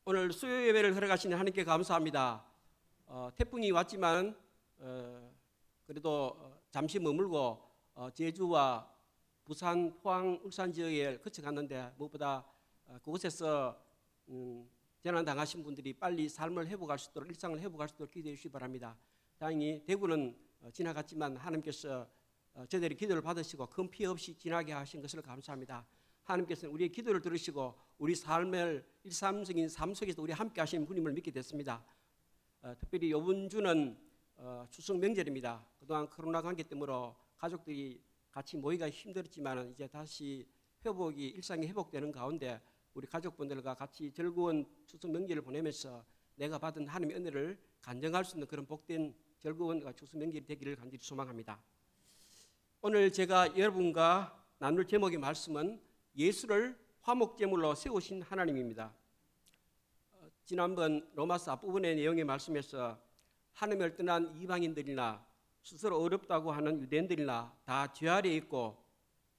오늘 수요 예배를 허락하시는 하나님께 감사합니다. 태풍이 왔지만 그래도 잠시 머물고 제주와 부산, 포항, 울산 지역에 거쳐갔는데 무엇보다 그곳에서 재난 당하신 분들이 빨리 삶을 회복할 수 있도록, 일상을 회복할 수 있도록 기도해 주시기 바랍니다. 다행히 대구는 지나갔지만 하나님께서 저희들이 기도를 받으시고 큰 피해 없이 지나게 하신 것을 감사합니다. 하나님께서는 우리의 기도를 들으시고 우리 삶을 일상적인 삶 속에서 우리 함께 하시는 분임을 믿게 됐습니다. 특별히 이번 주는 추석 명절입니다. 그동안 코로나 관계 때문에 가족들이 같이 모이기가 힘들었지만 이제 다시 회복이 일상이 회복되는 가운데 우리 가족분들과 같이 즐거운 추석 명절을 보내면서 내가 받은 하나님의 은혜를 간증할 수 있는 그런 복된 즐거운 추석 명절이 되기를 간절히 소망합니다. 오늘 제가 여러분과 나눌 제목의 말씀은 예수를 화목제물로 세우신 하나님입니다. 지난번 로마서 앞부분의 내용의 말씀에서 하나님을 떠난 이방인들이나 스스로 어렵다고 하는 유대인들이나 다 죄 아래에 있고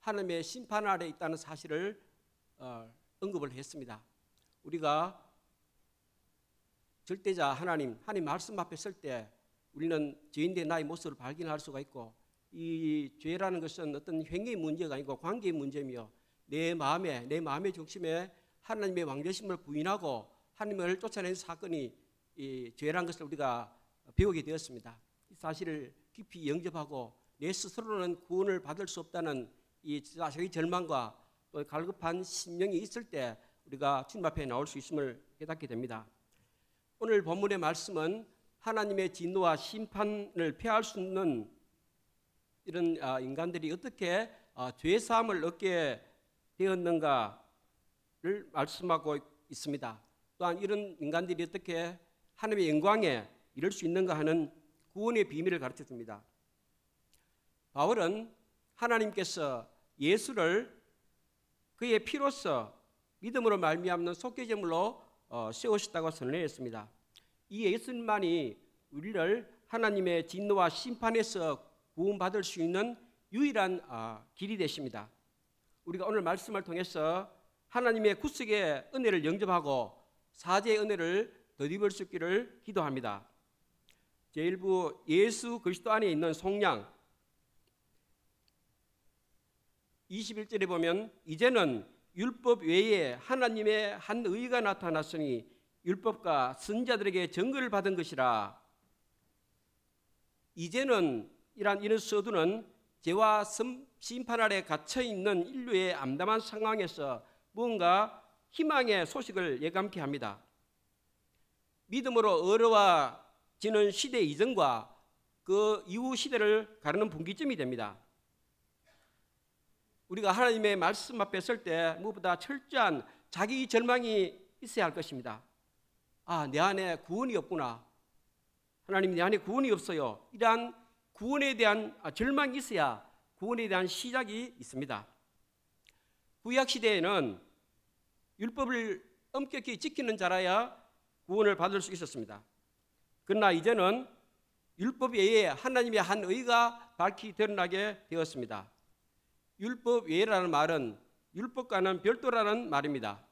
하나님의 심판 아래에 있다는 사실을 언급을 했습니다. 우리가 절대자 하나님 말씀 앞에 설 때 우리는 죄인된 나의 모습을 발견할 수가 있고 이 죄라는 것은 어떤 행위의 문제가 아니고 관계의 문제며 내 마음의 중심에 하나님의 왕되심을 부인하고 하나님을 쫓아낸 사건이 이 죄라는 것을 우리가 배우게 되었습니다. 이 사실을 깊이 영접하고 내 스스로는 구원을 받을 수 없다는 이 자식의 절망과 또 갈급한 심령이 있을 때 우리가 주님 앞에 나올 수 있음을 깨닫게 됩니다. 오늘 본문의 말씀은 하나님의 진노와 심판을 피할 수 없는 이런 인간들이 어떻게 죄사함을 얻게 되었는가를 말씀하고 있습니다. 또한 이런 인간들이 어떻게 하나님의 영광에 이룰 수 있는가 하는 구원의 비밀을 가르쳐줍니다. 바울은 하나님께서 예수를 그의 피로써 믿음으로 말미암는 속죄제물로 세우셨다고 선언했습니다. 이 예수님만이 우리를 하나님의 진노와 심판에서 구원받을 수 있는 유일한 길이 되십니다. 우리가 오늘 말씀을 통해서 하나님의 구속의 은혜를 영접하고 사죄의 은혜를 덧입을 수 있기를 기도합니다. 제1부 예수 그리스도 안에 있는 속량 21절에 보면 이제는 율법 외에 하나님의 한 의가 나타났으니 율법과 선지자들에게 증거를 받은 것이라. 이제는 이런 서두는 죄와 심판 아래 갇혀있는 인류의 암담한 상황에서 뭔가 희망의 소식을 예감케 합니다. 믿음으로 어려워지는 시대 이전과 그 이후 시대를 가르는 분기점이 됩니다. 우리가 하나님의 말씀 앞에 설 때 무엇보다 철저한 자기 절망이 있어야 할 것입니다. 내 안에 구원이 없구나. 하나님 내 안에 구원이 없어요. 이러한 구원에 대한 절망이 있어야 구원에 대한 시작이 있습니다. 구약시대에는 율법을 엄격히 지키는 자라야 구원을 받을 수 있었습니다. 그러나 이제는 율법 외에 하나님의 한 의가 밝히 드러나게 되었습니다. 율법 외라는 말은 율법과는 별도라는 말입니다.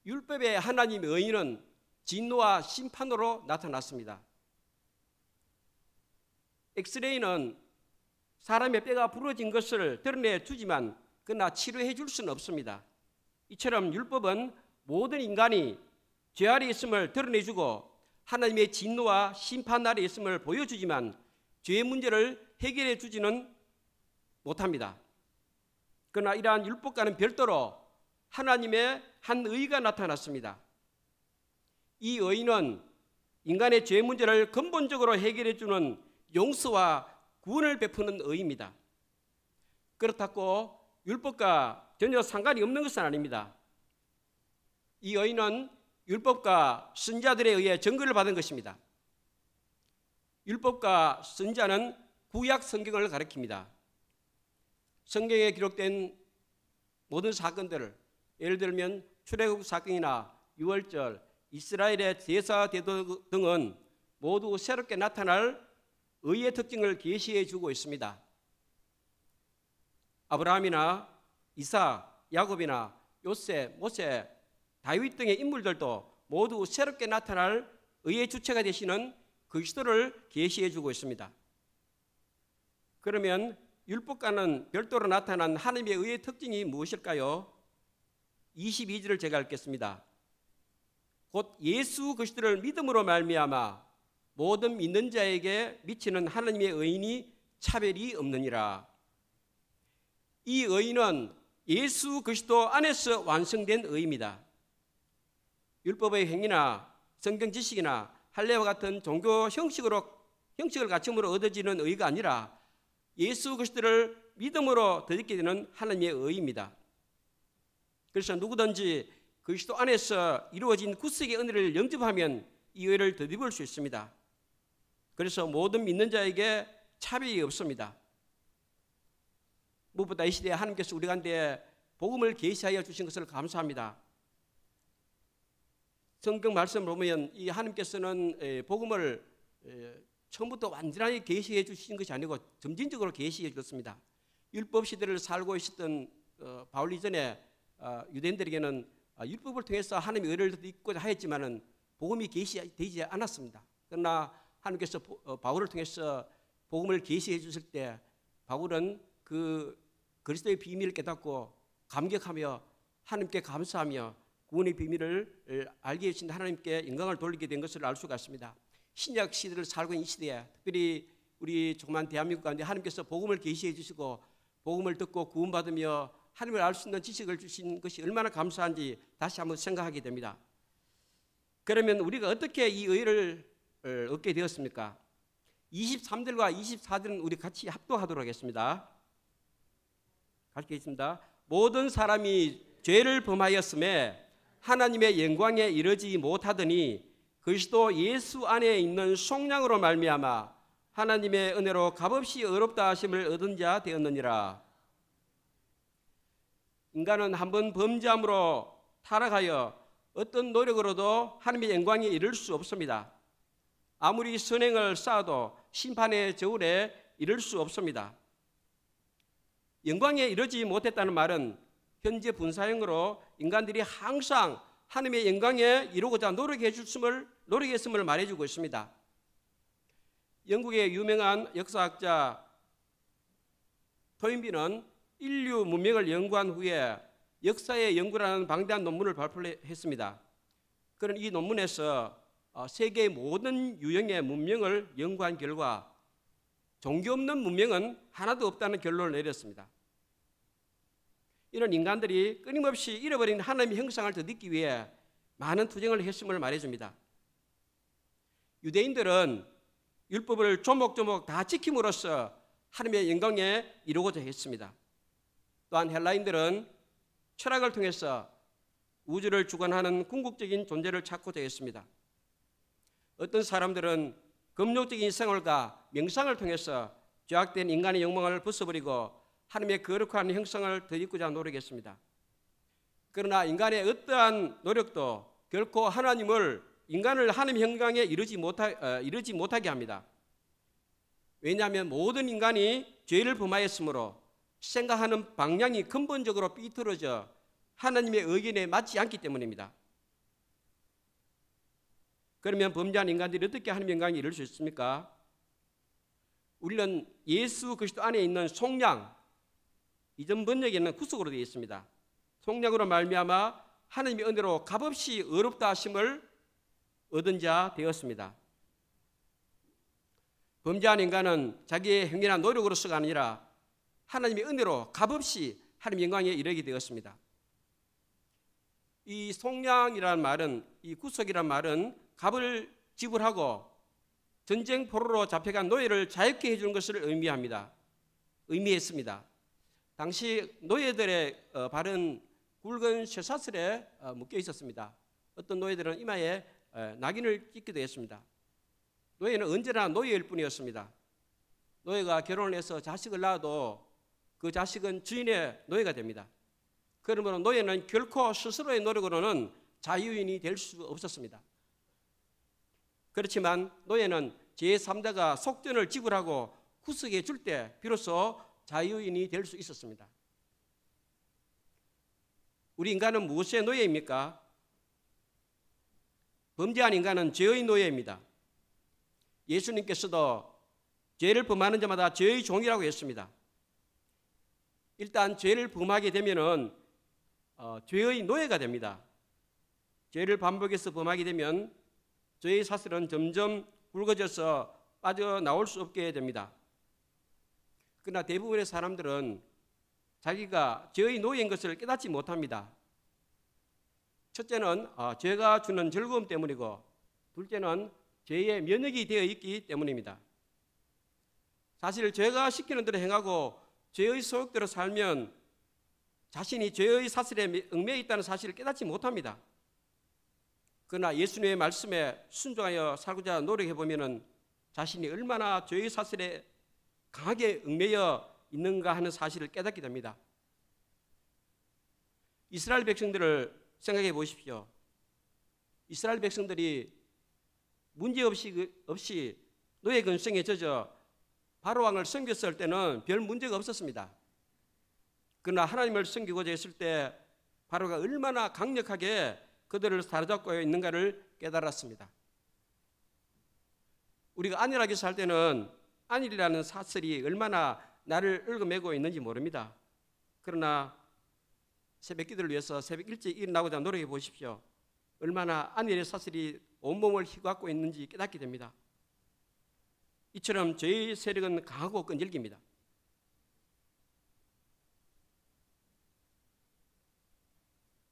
율법의 하나님의 의는 진노와 심판으로 나타났습니다. 엑스레이는 사람의 뼈가 부러진 것을 드러내 주지만 그러나 치료해 줄 수는 없습니다. 이처럼 율법은 모든 인간이 죄 아래 있음을 드러내주고 하나님의 진노와 심판 아래 있음을 보여주지만 죄의 문제를 해결해 주지는 못합니다. 그러나 이러한 율법과는 별도로 하나님의 한 의가 나타났습니다. 이 의는 인간의 죄 문제를 근본적으로 해결해 주는 용서와 구원을 베푸는 의입니다. 그렇다고 율법과 전혀 상관이 없는 것은 아닙니다. 이 의는 율법과 선지자들에 의해 증거를 받은 것입니다. 율법과 선지자는 구약 성경을 가리킵니다. 성경에 기록된 모든 사건들을 예를 들면 출애굽 사건이나 유월절, 이스라엘의 제사 제도 등은 모두 새롭게 나타날 의의 특징을 계시해 주고 있습니다. 아브라함이나 이삭, 야곱이나 요셉, 모세, 다윗 등의 인물들도 모두 새롭게 나타날 의의 주체가 되시는 그리스도를 계시해 주고 있습니다. 그러면 율법과는 별도로 나타난 하나님의 의의 특징이 무엇일까요? 22절을 제가 읽겠습니다. 곧 예수 그리스도를 믿음으로 말미암아 모든 믿는 자에게 미치는 하나님의 의인이 차별이 없느니라. 이 의인은 예수 그리스도 안에서 완성된 의입니다. 율법의 행위나 성경 지식이나 할례와 같은 종교 형식을 갖춤으로 얻어지는 의가 아니라 예수 그리스도를 믿음으로 덧입게 되는 하나님의 의입니다. 그래서 누구든지 그리스도 안에서 이루어진 구속의 은혜를 영접하면 이 의를 덧입을 수 있습니다. 그래서 모든 믿는 자에게 차별이 없습니다. 무엇보다 이 시대에 하나님께서 우리 가운데 복음을 계시하여 주신 것을 감사합니다. 성경 말씀을 보면 이 하나님께서는 복음을 처음부터 완전하게 계시해 주신 것이 아니고 점진적으로 계시해 주셨습니다. 율법 시대를 살고 있었던 바울 이전에 유대인들에게는 율법을 통해서 하나님의 의를 입고자 하였지만은 복음이 계시되지 않았습니다. 그러나 하나님께서 바울을 통해서 복음을 계시해 주실 때 바울은 그 그리스도의 비밀을 깨닫고 감격하며 하나님께 감사하며 구원의 비밀을 알게 해주신 하나님께 영광을 돌리게 된 것을 알 수가 있습니다. 신약 시대를 살고 있는 이 시대에 특별히 우리 조그만 대한민국 가운데 하나님께서 복음을 계시해 주시고 복음을 듣고 구원받으며 하나님을 알 수 있는 지식을 주신 것이 얼마나 감사한지 다시 한번 생각하게 됩니다. 그러면 우리가 어떻게 이 의를 얻게 되었습니까? 23절과 24절은 우리 같이 합독하도록 하겠습니다. 같이 있습니다. 모든 사람이 죄를 범하였음에 하나님의 영광에 이르지 못하더니 그리스도 예수 안에 있는 속량으로 말미암아 하나님의 은혜로 값없이 의롭다 하심을 얻은 자 되었느니라. 인간은 한번 범죄함으로 타락하여 어떤 노력으로도 하나님의 영광에 이를 수 없습니다. 아무리 선행을 쌓아도 심판의 저울에 이를 수 없습니다. 영광에 이르지 못했다는 말은 현재 분사형으로 인간들이 항상 하나님의 영광에 이루고자 노력했음을 말해주고 있습니다. 영국의 유명한 역사학자 토인비는 인류 문명을 연구한 후에 역사의 연구라는 방대한 논문을 발표했습니다. 그런 이 논문에서 세계의 모든 유형의 문명을 연구한 결과 종교 없는 문명은 하나도 없다는 결론을 내렸습니다. 이런 인간들이 끊임없이 잃어버린 하나님의 형상을 덧입기 위해 많은 투쟁을 했음을 말해줍니다. 유대인들은 율법을 조목조목 다 지킴으로써 하나님의 영광에 이루고자 했습니다. 또한 헬라인들은 철학을 통해서 우주를 주관하는 궁극적인 존재를 찾고자 했습니다. 어떤 사람들은 금욕적인 생활과 명상을 통해서 죄악된 인간의 욕망을 벗어버리고 하나님의 거룩한 형상을 덧입고자 노력했습니다. 그러나 인간의 어떠한 노력도 결코 인간을 하나님의 영광에 이르지 못하게 합니다. 왜냐하면 모든 인간이 죄를 범하였으므로 생각하는 방향이 근본적으로 삐뚤어져 하나님의 의견에 맞지 않기 때문입니다. 그러면 범죄한 인간들이 어떻게 하나님의 영광에 이를 수 있습니까? 우리는 예수 그리스도 안에 있는 속량, 이전 번역에는 구속으로 되어 있습니다. 속량으로 말미암아 하나님의 은혜로 값없이 의롭다 하심을 얻은 자 되었습니다. 범죄한 인간은 자기의 행위나 노력으로서가 아니라 하나님의 은혜로 값없이 하나님의 영광에 이르게 되었습니다. 이 속량이라는 말은, 이 구속이라는 말은 값을 지불하고 전쟁 포로로 잡혀간 노예를 자유케 해주는 것을 의미했습니다. 당시 노예들의 발은 굵은 쇠사슬에 묶여 있었습니다. 어떤 노예들은 이마에 낙인을 찍기도 했습니다. 노예는 언제나 노예일 뿐이었습니다. 노예가 결혼을 해서 자식을 낳아도 그 자식은 주인의 노예가 됩니다. 그러므로 노예는 결코 스스로의 노력으로는 자유인이 될 수 없었습니다. 그렇지만 노예는 제3자가 속전을 지불하고 구속해 줄 때 비로소 자유인이 될 수 있었습니다. 우리 인간은 무엇의 노예입니까? 범죄한 인간은 죄의 노예입니다. 예수님께서도 죄를 범하는 자마다 죄의 종이라고 했습니다. 일단 죄를 범하게 되면은 죄의 노예가 됩니다. 죄를 반복해서 범하게 되면 죄의 사슬은 점점 굵어져서 빠져나올 수 없게 됩니다. 그러나 대부분의 사람들은 자기가 죄의 노예인 것을 깨닫지 못합니다. 첫째는 죄가 주는 즐거움 때문이고, 둘째는 죄의 면역이 되어 있기 때문입니다. 사실 죄가 시키는 대로 행하고 죄의 소욕대로 살면 자신이 죄의 사슬에 얽매여 있다는 사실을 깨닫지 못합니다. 그러나 예수님의 말씀에 순종하여 살고자 노력해보면 자신이 얼마나 죄의 사슬에 강하게 얽매여 있는가 하는 사실을 깨닫게 됩니다. 이스라엘 백성들을 생각해 보십시오. 이스라엘 백성들이 문제없이 노예 근성에 젖어 바로왕을 섬겼을 때는 별 문제가 없었습니다. 그러나 하나님을 섬기고자 했을 때 바로가 얼마나 강력하게 그들을 사로잡고 있는가를 깨달았습니다. 우리가 안일하게 살 때는 안일이라는 사슬이 얼마나 나를 얽어매고 있는지 모릅니다. 그러나 새벽 기도를 위해서 새벽 일찍 일어나고자 노력해 보십시오. 얼마나 안일의 사슬이 온몸을 휘감고 있는지 깨닫게 됩니다. 이처럼 죄의 세력은 강하고 끈질깁니다.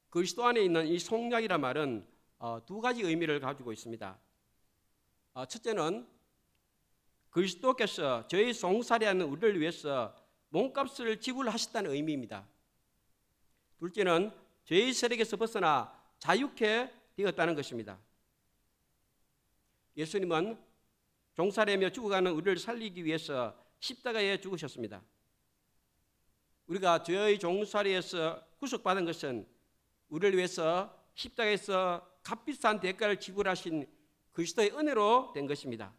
그리스도 안에 있는 이 속량이란 말은 두 가지 의미를 가지고 있습니다. 첫째는 그리스도께서 죄의 송사리하는 우리를 위해서 몸값을 지불하셨다는 의미입니다. 둘째는 죄의 세력에서 벗어나 자유케 되었다는 것입니다. 예수님은 종살이하며 죽어가는 우리를 살리기 위해서 십자가에 죽으셨습니다. 우리가 죄의 종살이에서 구속받은 것은 우리를 위해서 십자가에서 값비싼 대가를 지불하신 그리스도의 은혜로 된 것입니다.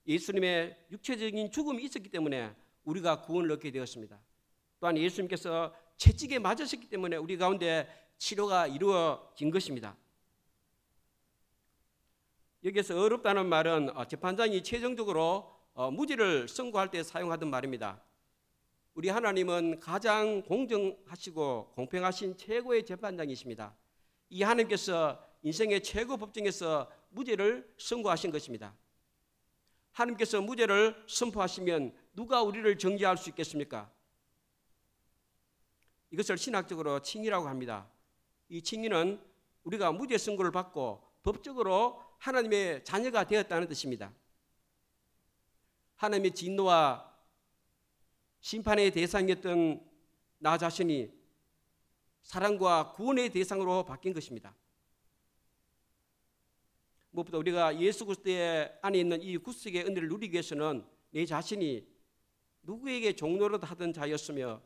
예수님의 육체적인 죽음이 있었기 때문에 우리가 구원을 얻게 되었습니다. 또한 예수님께서 채찍에 맞으셨기 때문에 우리 가운데 치료가 이루어진 것입니다. 여기서 어렵다는 말은 재판장이 최종적으로 무죄를 선고할 때 사용하던 말입니다. 우리 하나님은 가장 공정하시고 공평하신 최고의 재판장이십니다. 이 하나님께서 인생의 최고 법정에서 무죄를 선고하신 것입니다. 하나님께서 무죄를 선포하시면 누가 우리를 정죄할 수 있겠습니까? 이것을 신학적으로 칭의라고 합니다. 이 칭의는 우리가 무죄 선고를 받고 법적으로 하나님의 자녀가 되었다는 뜻입니다. 하나님의 진노와 심판의 대상이었던 나 자신이 사랑과 구원의 대상으로 바뀐 것입니다. 무엇보다 우리가 예수 그리스도의 안에 있는 이 구속의 은혜를 누리기 위해서는 내 자신이 누구에게 종노릇 하던 자였으며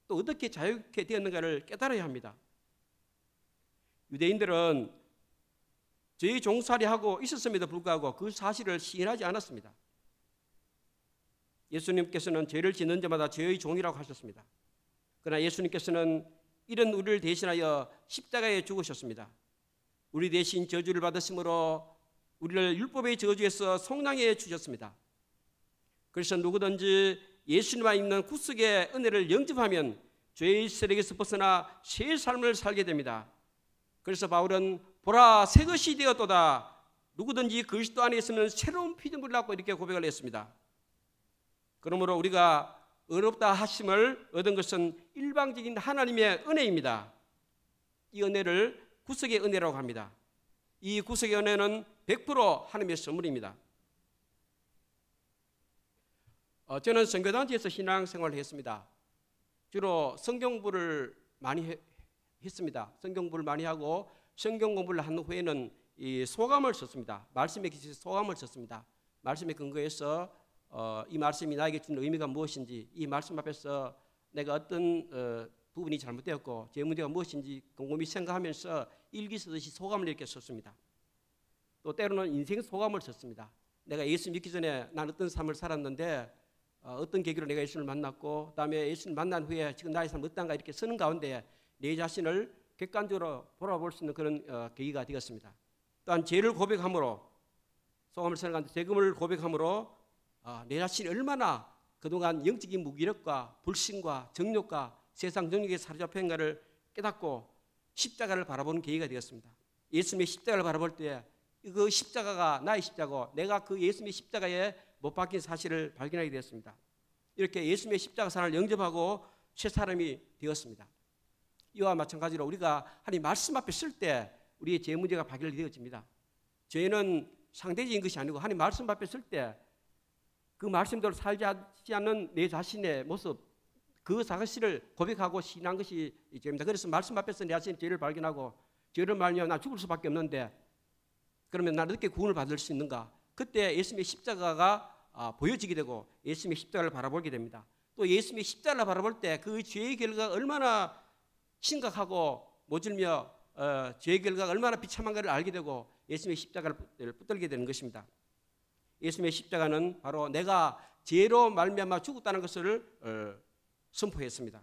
또 어떻게 자유케 되었는가를 깨달아야 합니다. 유대인들은 죄의 종살이하고 있었음에도 불구하고 그 사실을 시인하지 않았습니다. 예수님께서는 죄를 짓는 자마다 죄의 종이라고 하셨습니다. 그러나 예수님께서는 이런 우리를 대신하여 십자가에 죽으셨습니다. 우리 대신 저주를 받으심으로 우리를 율법의 저주에서 속량해 주셨습니다. 그래서 누구든지 예수님만 있는 구속의 은혜를 영접하면 죄의 세력에서 벗어나 새 삶을 살게 됩니다. 그래서 바울은 보라 새 것이 되었도다. 누구든지 그리스도 안에 있으면 새로운 피조물을 갖고 이렇게 고백을 했습니다. 그러므로 우리가 어렵다 하심을 얻은 것은 일방적인 하나님의 은혜입니다. 이 은혜를 구속의 은혜라고 합니다. 이 구속의 은혜는 100% 하나님의 선물입니다. 저는 선교단체에서 신앙생활을 했습니다. 주로 성경 공부를 많이 했습니다. 성경 공부를 많이 하고 성경 공부를 한 후에는 이 소감을 썼습니다. 말씀에 기초해서 소감을 썼습니다. 말씀에 근거해서 이 말씀이 나에게 주는 의미가 무엇인지, 이 말씀 앞에서 내가 어떤 부분이 잘못되었고 제 문제가 무엇인지 곰곰이 생각하면서 일기 쓰듯이 소감을 이렇게 썼습니다. 또 때로는 인생 소감을 썼습니다. 내가 예수 믿기 전에 난 어떤 삶을 살았는데 어떤 계기로 내가 예수를 만났고 그다음에 예수를 만난 후에 지금 나의 삶은 어떤가 이렇게 쓰는 가운데 내 자신을 객관적으로 돌아볼 수 있는 그런 계기가 되었습니다. 또한 죄를 고백함으로, 소금을 생각한 죄금을 고백함으로 내 자신이 얼마나 그동안 영적인 무기력과 불신과 정욕과 세상 정욕에 사로잡혀있는가를 깨닫고 십자가를 바라보는 계기가 되었습니다. 예수님의 십자가를 바라볼 때 그 십자가가 나의 십자가고 내가 그 예수님의 십자가에 못 박힌 사실을 발견하게 되었습니다. 이렇게 예수님의 십자가 사랑을 영접하고 새 사람이 되었습니다. 이와 마찬가지로 우리가 하나님 말씀 앞에 쓸 때 우리의 죄 문제가 발견되어집니다. 죄는 상대적인 것이 아니고 하나님 말씀 앞에 쓸 때 그 말씀대로 살지 않는 내 자신의 모습, 그 사실을 고백하고 시인한 것이 죄입니다. 그래서 말씀 앞에서 내 자신의 죄를 발견하고 죄를 말하면 나 죽을 수밖에 없는데 그러면 나는 어떻게 구원을 받을 수 있는가? 그때 예수님의 십자가가 보여지게 되고 예수님의 십자가를 바라보게 됩니다. 또 예수님의 십자가를 바라볼 때 그 죄의 결과가 얼마나 심각하고 모질며 죄의 결과가 얼마나 비참한가를 알게 되고 예수님의 십자가를 붙들게 되는 것입니다. 예수님의 십자가는 바로 내가 죄로 말미암아 죽었다는 것을 선포했습니다.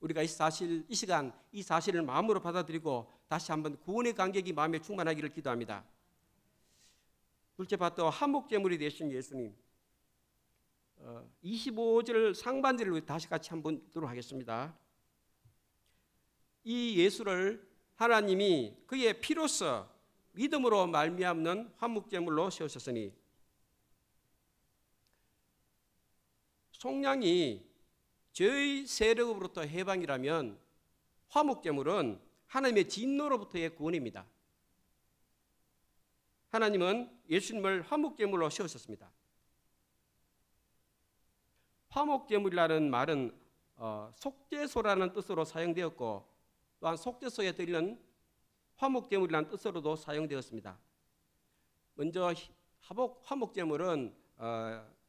우리가 이 시간 이 사실을 마음으로 받아들이고 다시 한번 구원의 감격이 마음에 충만하기를 기도합니다. 둘째 바또 한목제물이 되신 예수님, 25절 상반절을 다시 같이 한번 읽도록 하겠습니다. 이 예수를 하나님이 그의 피로써 믿음으로 말미암는 화목제물로 세우셨으니, 속량이 죄의 세력으로부터 해방이라면 화목제물은 하나님의 진노로부터의 구원입니다. 하나님은 예수님을 화목제물로 세우셨습니다. 화목제물이라는 말은 속죄소라는 뜻으로 사용되었고 또한 속죄소에 드리는 화목제물이라는 뜻으로도 사용되었습니다. 먼저 화목제물은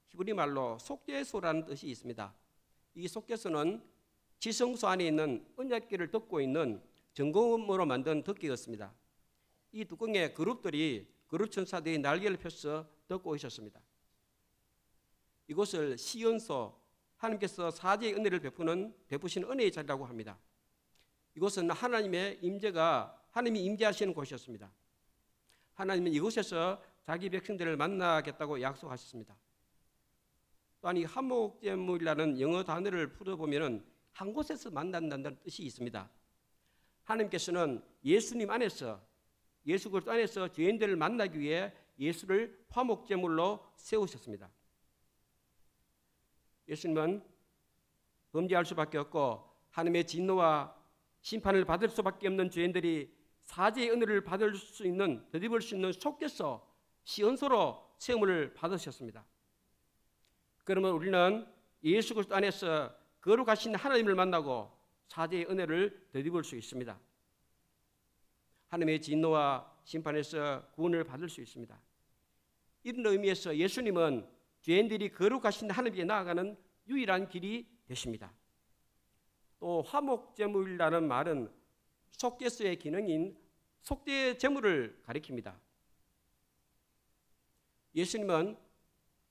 히브리 말로 속죄소라는 뜻이 있습니다. 이 속죄소는 지성소 안에 있는 언약궤를 덮고 있는 정금으로 만든 덮개였습니다. 이 뚜껑에 그룹들이 그룹천사들이 날개를 펴서 덮고 있었습니다. 이곳을 시온소, 하나님께서 사제의 은혜를 베푸신 은혜의 자리라고 합니다. 이곳은 하나님의 임재가 하나님이 임재하시는 곳이었습니다. 하나님은 이곳에서 자기 백성들을 만나겠다고 약속하셨습니다. 또한 이 화목제물이라는 영어 단어를 풀어보면 한 곳에서 만난다는 뜻이 있습니다. 하나님께서는 예수님 안에서, 예수 그리스도 안에서 죄인들을 만나기 위해 예수를 화목제물로 세우셨습니다. 예수님은 범죄할 수밖에 없고 하나님의 진노와 심판을 받을 수밖에 없는 죄인들이 사죄의 은혜를 받을 수 있는, 되짚을 수 있는 속죄소, 시온소로 세움을 받으셨습니다. 그러면 우리는 예수 그리스도 안에서 거룩하신 하나님을 만나고 사죄의 은혜를 되짚을 수 있습니다. 하나님의 진노와 심판에서 구원을 받을 수 있습니다. 이런 의미에서 예수님은 죄인들이 거룩하신 하나님께 나아가는 유일한 길이 되십니다. 또 화목제물이라는 말은 속죄소의 기능인 속죄제물을 가리킵니다. 예수님은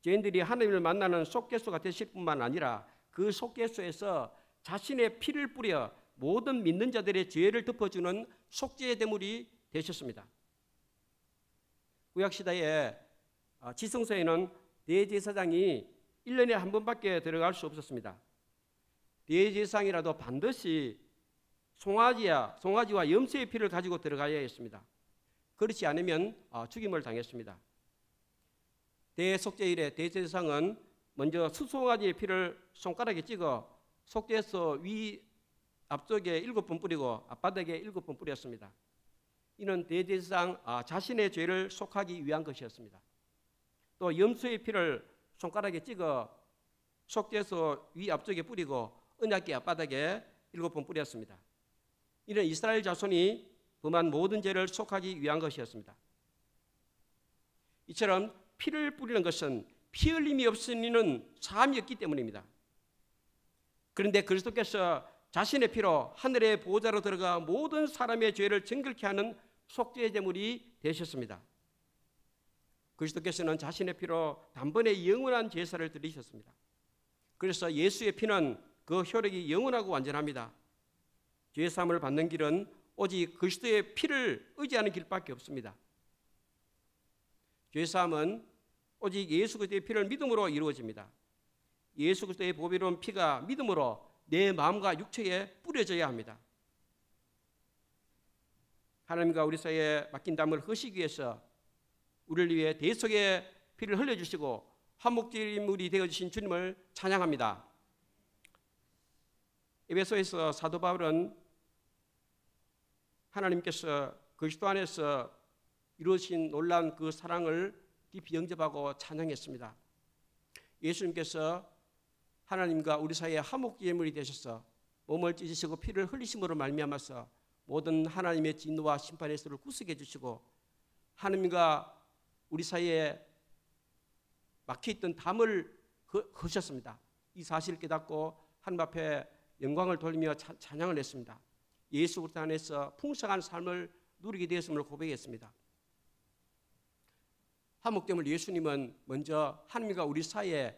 죄인들이 하나님을 만나는 속죄소가 되실 뿐만 아니라 그 속죄소에서 자신의 피를 뿌려 모든 믿는 자들의 죄를 덮어주는 속죄제물이 되셨습니다. 구약시대에 지성소에는 대제사장이 1년에 한 번밖에 들어갈 수 없었습니다. 대제사장이라도 반드시 송아지와 염소의 피를 가지고 들어가야 했습니다. 그렇지 않으면 죽임을 당했습니다. 대속죄일에 대제사장은 먼저 수송아지의 피를 손가락에 찍어 속죄소 위 앞쪽에 7번 뿌리고 앞바닥에 7번 뿌렸습니다. 이는 대제사장 자신의 죄를 속하기 위한 것이었습니다. 또 염소의 피를 손가락에 찍어 속죄소 위 앞쪽에 뿌리고 언약궤 앞바닥에 7번 뿌렸습니다. 이는 이스라엘 자손이 범한 모든 죄를 속하기 위한 것이었습니다. 이처럼 피를 뿌리는 것은 피 흘림이 없으니는 사함이 없기 때문입니다. 그런데 그리스도께서 자신의 피로 하늘의 보좌로 들어가 모든 사람의 죄를 정결케 하는 속죄 제물이 되셨습니다. 그리스도께서는 자신의 피로 단번에 영원한 제사를 드리셨습니다. 그래서 예수의 피는 그 효력이 영원하고 완전합니다. 죄 사함을 받는 길은 오직 그리스도의 피를 의지하는 길밖에 없습니다. 죄 사함은 오직 예수 그리스도의 피를 믿음으로 이루어집니다. 예수 그리스도의 보배로운 피가 믿음으로 내 마음과 육체에 뿌려져야 합니다. 하나님과 우리 사이에 맡긴 담을 허시기 위해서 우리를 위해 대속의 피를 흘려주시고 화목제물이 되어주신 주님을 찬양합니다. 에베소에서 사도 바울은 하나님께서 그리스도 안에서 이루어진 놀라운 그 사랑을 깊이 영접하고 찬양했습니다. 예수님께서 하나님과 우리 사이에 화목제물이 되셔서 몸을 찢으시고 피를 흘리심으로 말미암아서 모든 하나님의 진노와 심판에서를 구속해 주시고 하나님과 우리 사이에 막혀있던 담을 허셨습니다. 이 사실을 깨닫고 하나님 앞에 영광을 돌리며 찬양을 했습니다. 예수 그리스도 안에서 풍성한 삶을 누리게 되었음을 고백했습니다. 화목제물 예수님은 먼저 하나님과 우리 사이에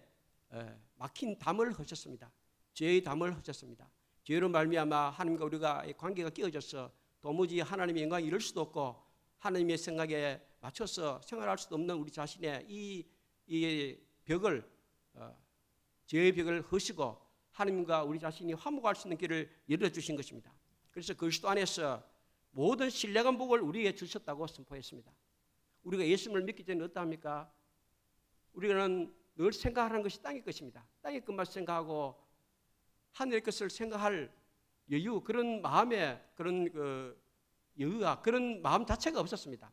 막힌 담을 허셨습니다. 죄의 담을 허셨습니다. 죄로 말미암아 하나님과 우리가 관계가 깨어져서 도무지 하나님의 영광을 이룰 수도 없고 하나님의 생각에 맞춰서 생활할 수도 없는 우리 자신의 이 벽을 죄의 벽을 허시고 하나님과 우리 자신이 화목할 수 있는 길을 열어주신 것입니다. 그래서 그리스도 안에서 모든 신령한 복을 우리에게 주셨다고 선포했습니다. 우리가 예수님을 믿기 전에 어떠합니까? 우리는 늘 생각하는 것이 땅의 것입니다. 땅의 것만 생각하고 하늘의 것을 생각할 여유, 그런 마음에 그런 여유와 그런 마음 자체가 없었습니다.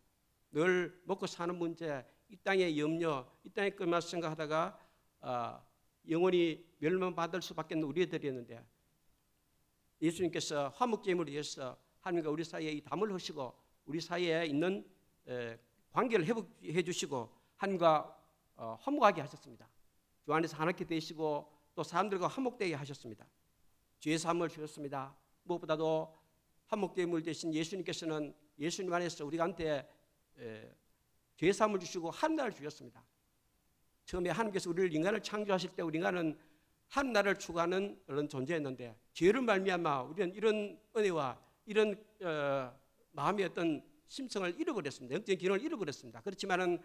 늘 먹고 사는 문제, 이 땅의 염려, 이 땅의 것만 생각하다가 영원히 멸망받을 수밖에 없는 우리들이었는데 예수님께서 화목제물을 위해서 하나님과 우리 사이에 이 담을 허시고 우리 사이에 있는 관계를 회복해 주시고 하나님과 화목하게 하셨습니다. 주 안에서 하나님께 되시고 또 사람들과 화목되게 하셨습니다. 죄 사함을 주셨습니다. 무엇보다도 화목제물 되신 예수님께서는 예수님 안에서 우리한테 죄 사함을 주시고 하늘나라를 주셨습니다. 처음에 하나님께서 우리를 인간을 창조하실 때 우리 인간은 하늘나라를 추구하는 그런 존재였는데 죄를 말미암아 우리는 이런 은혜와 이런 마음의 어떤 심성을 잃어버렸습니다. 영적인 기능을 잃어버렸습니다. 그렇지만은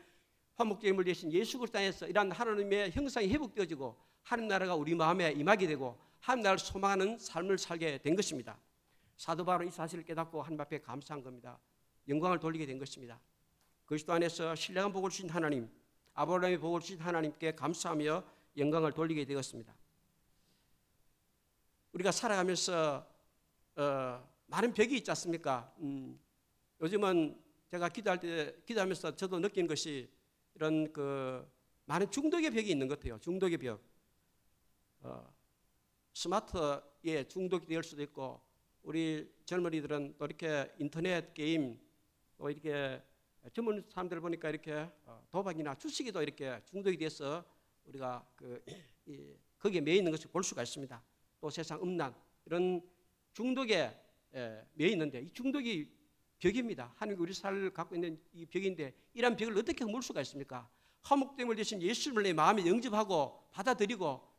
화목제물 되신 예수 그리스도 안에서 이러한 하나님의 형상이 회복되어지고 하늘나라가 우리 마음에 임하게 되고 하늘나라를 소망하는 삶을 살게 된 것입니다. 사도 바울은 이 사실을 깨닫고 하나님 앞에 감사한 겁니다. 영광을 돌리게 된 것입니다. 그리스도 안에서 신령한 복을 주신 하나님, 아브라함의 복을 주신 하나님께 감사하며 영광을 돌리게 되었습니다. 우리가 살아가면서 많은 벽이 있지 않습니까? 요즘은 제가 기도하면서 저도 느낀 것이 이런 많은 중독의 벽이 있는 것 같아요. 중독의 벽. 스마트에 중독이 될 수도 있고 우리 젊은이들은 또 이렇게 인터넷 게임 또 이렇게 전문 사람들 보니까 이렇게 도박이나 주식에도 이렇게 중독이 돼서 우리가 거기에 매여 있는 것을 볼 수가 있습니다. 또 세상 음란 이런 중독에 매여 있는데 이 중독이 벽입니다. 하나님이 우리 삶을 갖고 있는 이 벽인데 이런 벽을 어떻게 물 수가 있습니까? 화목됨을 대신 예수를 내 마음에 영접하고 받아들이고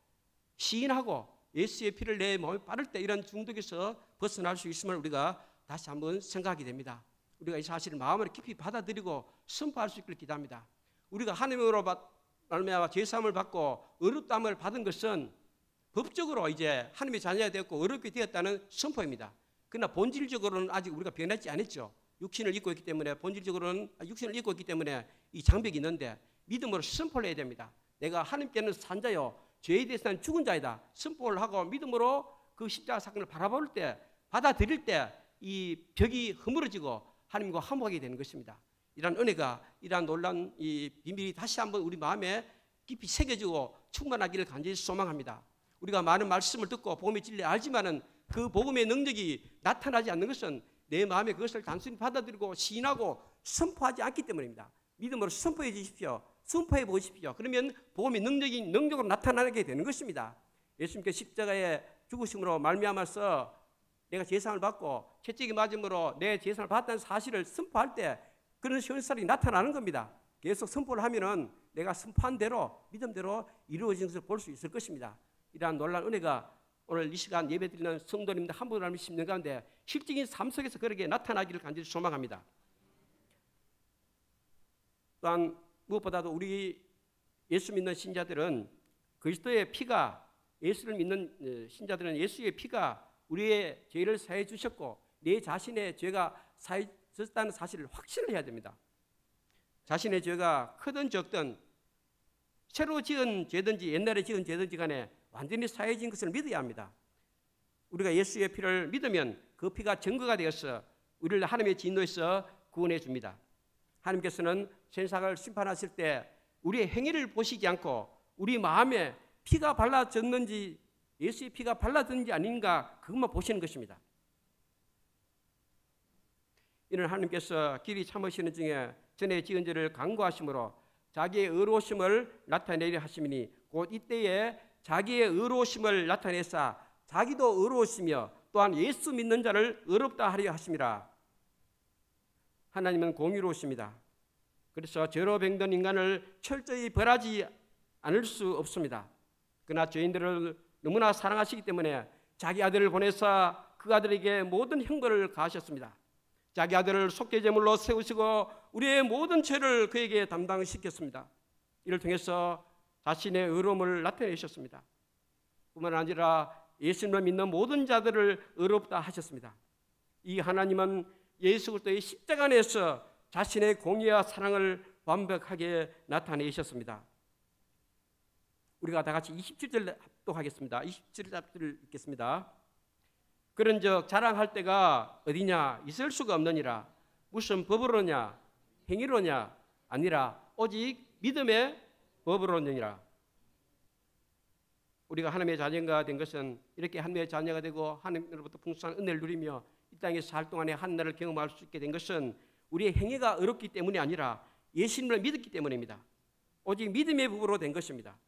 시인하고 예수의 피를 내 마음에 바를 때 이런 중독에서 벗어날 수 있음을 우리가 다시 한번 생각하게 됩니다. 우리가 이 사실을 마음으로 깊이 받아들이고 선포할 수 있길 기도합니다. 우리가 하나님으로 말미암아 죄사함을 받고 의롭다함을 받은 것은 법적으로 이제 하나님의 자녀가 되었고 의롭게 되었다는 선포입니다. 그러나 본질적으로는 아직 우리가 변하지 않았죠. 육신을 입고 있기 때문에 본질적으로는 육신을 입고 있기 때문에 이 장벽이 있는데 믿음으로 선포를 해야 됩니다. 내가 하나님께는 산 자요 죄에 대해서는 죽은 자이다. 선포를 하고 믿음으로 그 십자가 사건을 바라볼 때 받아들일 때 이 벽이 허물어지고 하나님과 화목하게 되는 것입니다. 이러한 은혜가 이러한 놀라운 이 비밀이 다시 한번 우리 마음에 깊이 새겨지고 충만하기를 간절히 소망합니다. 우리가 많은 말씀을 듣고 복음의 진리 알지만은 그 복음의 능력이 나타나지 않는 것은 내 마음에 그것을 단순히 받아들이고 시인하고 선포하지 않기 때문입니다. 믿음으로 선포해 주십시오. 선포해 보십시오. 그러면 복음의 능력이 능력으로 나타나게 되는 것입니다. 예수님께서 십자가에 죽으심으로 말미암아서 내가 제사함을 받고 채찍이 맞음으로 내 제사함을 받았다는 사실을 선포할 때 그런 현상이 나타나는 겁니다. 계속 선포를 하면은 내가 선포한 대로 믿음대로 이루어지는 것을 볼 수 있을 것입니다. 이러한 놀라운 은혜가 오늘 이 시간 예배드리는 성도님들 한 분을 믿는 가운데 실질적인 삶 속에서 그렇게 나타나기를 간절히 소망합니다. 또한 무엇보다도 우리 예수 믿는 신자들은 그리스도의 피가, 예수를 믿는 신자들은 예수의 피가 우리의 죄를 사해 주셨고 내 자신의 죄가 사해졌다는 사실을 확신을 해야 됩니다. 자신의 죄가 크든 적든 새로 지은 죄든지 옛날에 지은 죄든지 간에 완전히 사해진 것을 믿어야 합니다. 우리가 예수의 피를 믿으면 그 피가 증거가 되어서 우리를 하나님의 진노에서 구원해 줍니다. 하나님께서는 세상을 심판하실 때 우리의 행위를 보시지 않고 우리 마음에 피가 발라졌는지 예수의 피가 발라졌는지 아닌가 그것만 보시는 것입니다. 이는 하나님께서 길이 참으시는 중에 전에 지은 죄를 간구하심으로 자기의 의로우심을 나타내려 하심이니 곧 이때에 자기의 의로우심을 나타내사 자기도 의로우시며 또한 예수 믿는 자를 의롭다 하려 하심이라. 하나님은 공의로우십니다. 그래서 죄로 병든 인간을 철저히 벌하지 않을 수 없습니다. 그러나 죄인들을 너무나 사랑하시기 때문에 자기 아들을 보내사 그 아들에게 모든 형벌을 가하셨습니다. 자기 아들을 속죄제물로 세우시고 우리의 모든 죄를 그에게 담당시켰습니다. 이를 통해서 자신의 의로움을 나타내셨습니다. 뿐만 아니라 예수님을 믿는 모든 자들을 의롭다 하셨습니다. 이 하나님은 예수 그리스도의 십자가 안에서 자신의 공의와 사랑을 완벽하게 나타내셨습니다. 우리가 다 같이 27절 합독하겠습니다. 27절 읽겠습니다. 그런즉 자랑할 때가 어디냐 있을 수가 없느니라. 무슨 법으로냐 행위로냐 아니라 오직 믿음의 법으로느니라. 우리가 하나님의 자녀가 된 것은 이렇게 하나님의 자녀가 되고 하나님으로부터 풍성한 은혜를 누리며 이 땅에서 살 동안에 한나를 경험할 수 있게 된 것은 우리의 행위가 어렵기 때문이 아니라 예수님을 믿었기 때문입니다. 오직 믿음의 법으로 된 것입니다.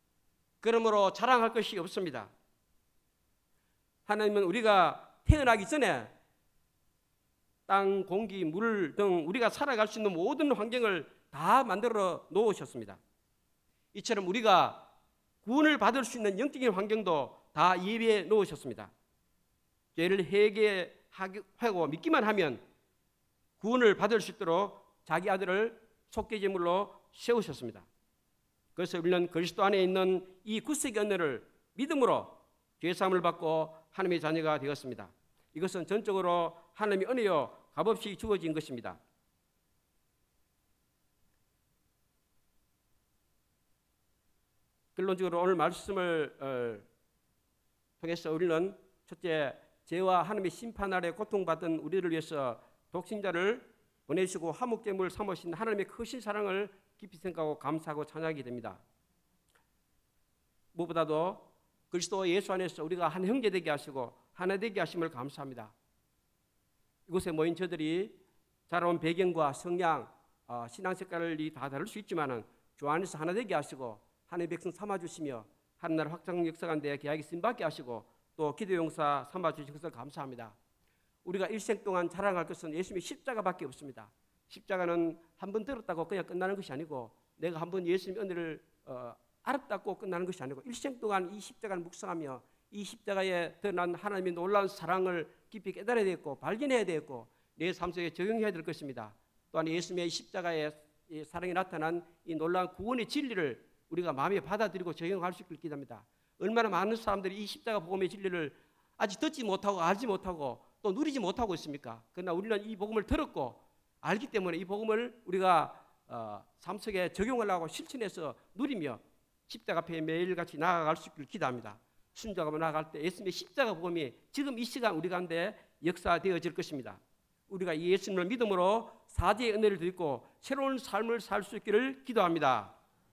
그러므로 자랑할 것이 없습니다. 하나님은 우리가 태어나기 전에 땅, 공기, 물 등 우리가 살아갈 수 있는 모든 환경을 다 만들어 놓으셨습니다. 이처럼 우리가 구원을 받을 수 있는 영적인 환경도 다 예비해 놓으셨습니다. 죄를 회개하고 믿기만 하면 구원을 받을 수 있도록 자기 아들을 속죄제물로 세우셨습니다. 그래서 우리는 그리스도 안에 있는 이 구속의 은혜를 믿음으로 죄사함을 받고 하나님의 자녀가 되었습니다. 이것은 전적으로 하나님의 은혜요 값없이 주어진 것입니다. 결론적으로 오늘 말씀을 통해서 우리는 첫째, 죄와 하나님의 심판 아래 고통받은 우리를 위해서 독생자를 보내시고 화목제물을 삼으신 하나님의 크신 사랑을 깊이 생각하고 감사하고 찬양하게 됩니다. 무엇보다도 그리스도 예수 안에서 우리가 한 형제 되게 하시고 하나 되게 하심을 감사합니다. 이곳에 모인 저들이 자라온 배경과 성향, 신앙 색깔이 다 다를 수 있지만 주 안에서 하나 되게 하시고 하나님의 백성 삼아주시며 하나님 확장 역사 가운데 귀하게 쓰임받게 하시고 또 기도 용사 삼아주신 것을 감사합니다. 우리가 일생 동안 자랑할 것은 예수님의 십자가밖에 없습니다. 십자가는 한 번 들었다고 그냥 끝나는 것이 아니고 내가 한 번 예수님의 은혜를 알았다고 끝나는 것이 아니고 일생 동안 이 십자가를 묵상하며 이 십자가에 드러난 하나님의 놀라운 사랑을 깊이 깨달아야 되겠고 발견해야 되겠고 내 삶 속에 적용해야 될 것입니다. 또한 예수님의 십자가의 사랑이 나타난 이 놀라운 구원의 진리를 우리가 마음에 받아들이고 적용할 수 있길 기도합니다. 얼마나 많은 사람들이 이 십자가 복음의 진리를 아직 듣지 못하고 알지 못하고 또 누리지 못하고 있습니까? 그러나 우리는 이 복음을 들었고 알기 때문에 이 복음을 우리가 삶 속에 적용하려고 실천해서 누리며 십자가 앞에 매일같이 나아갈 수 있길 기도합니다. 순종하고 나아갈 때 예수님의 십자가 복음이 지금 이 시간 우리 가운데 역사되어질 것입니다. 우리가 이 예수님을 믿음으로 사죄의 은혜를 듣고 새로운 삶을 살 수 있기를 기도합니다.